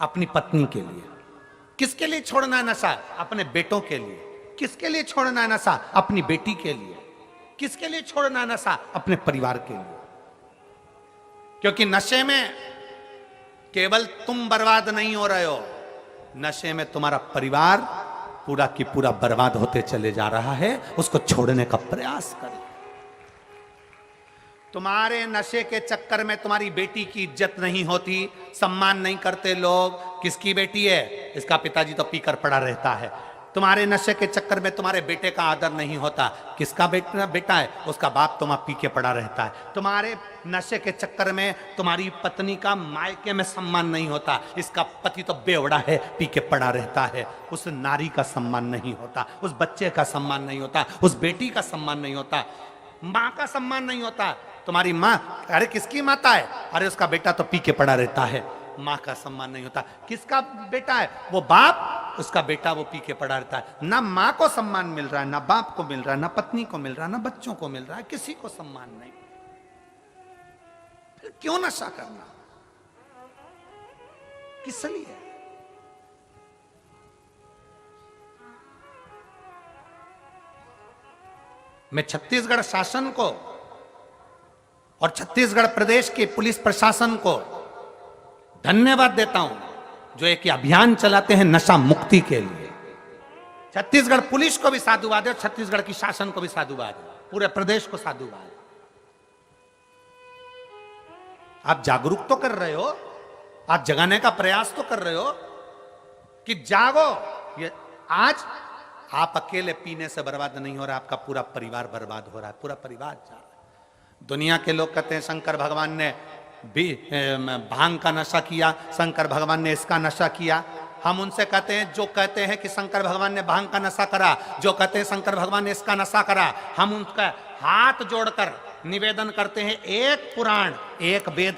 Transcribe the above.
अपनी पत्नी के लिए। किसके लिए छोड़ना है नशा? अपने बेटों के लिए। किसके लिए छोड़ना है नशा? अपनी बेटी के लिए। किसके लिए छोड़ना है नशा? अपने परिवार के लिए। क्योंकि नशे में केवल तुम बर्बाद नहीं हो रहे हो, नशे में तुम्हारा परिवार पूरा की पूरा बर्बाद होते चले जा रहा है। उसको छोड़ने का प्रयास करो। तुम्हारे नशे के चक्कर में तुम्हारी बेटी की इज्जत नहीं होती, सम्मान नहीं करते लोग। किसकी बेटी है? इसका पिताजी तो पीकर पड़ा रहता है। तुम्हारे नशे के चक्कर में तुम्हारे बेटे का आदर नहीं होता। किसका बेटा है? उसका बाप तुम्हारा पी के पड़ा रहता है। तुम्हारे नशे के चक्कर में तुम्हारी पत्नी का मायके में सम्मान नहीं होता। इसका पति तो बेवड़ा है, पी के पड़ा रहता है। उस नारी का सम्मान नहीं होता, उस बच्चे का सम्मान नहीं होता, उस बेटी का सम्मान नहीं होता, माँ का सम्मान नहीं होता। तुम्हारी माँ, अरे किसकी माता है? अरे उसका बेटा तो पी के पड़ा रहता है। माँ का सम्मान नहीं होता। किसका बेटा है? वो बाप, उसका बेटा वो पी के पड़ा रहता है। ना माँ को सम्मान मिल रहा है, ना बाप को मिल रहा है, ना पत्नी को मिल रहा है, ना बच्चों को मिल रहा है, किसी को सम्मान नहीं। फिर क्यों नशा करना? किस लिए? मैं छत्तीसगढ़ शासन को और छत्तीसगढ़ प्रदेश के पुलिस प्रशासन को धन्यवाद देता हूं, जो एक अभियान चलाते हैं नशा मुक्ति के लिए। छत्तीसगढ़ पुलिस को भी साधुवाद है और छत्तीसगढ़ की शासन को भी साधुवाद है, पूरे प्रदेश को साधुवाद है। आप जागरूक तो कर रहे हो, आप जगाने का प्रयास तो कर रहे हो कि जागो। ये आज आप अकेले पीने से बर्बाद नहीं हो रहा, आपका पूरा परिवार बर्बाद हो रहा है, पूरा परिवार जा रहा है। दुनिया के लोग कहते हैं शंकर भगवान ने भी भांग का नशा किया, शंकर भगवान ने इसका नशा किया। हम उनसे कहते हैं, जो कहते हैं कि शंकर भगवान ने भांग का नशा करा, जो कहते हैं शंकर भगवान ने इसका नशा करा, हम उनका हाथ जोड़कर निवेदन करते हैं, एक पुराण, एक वेद,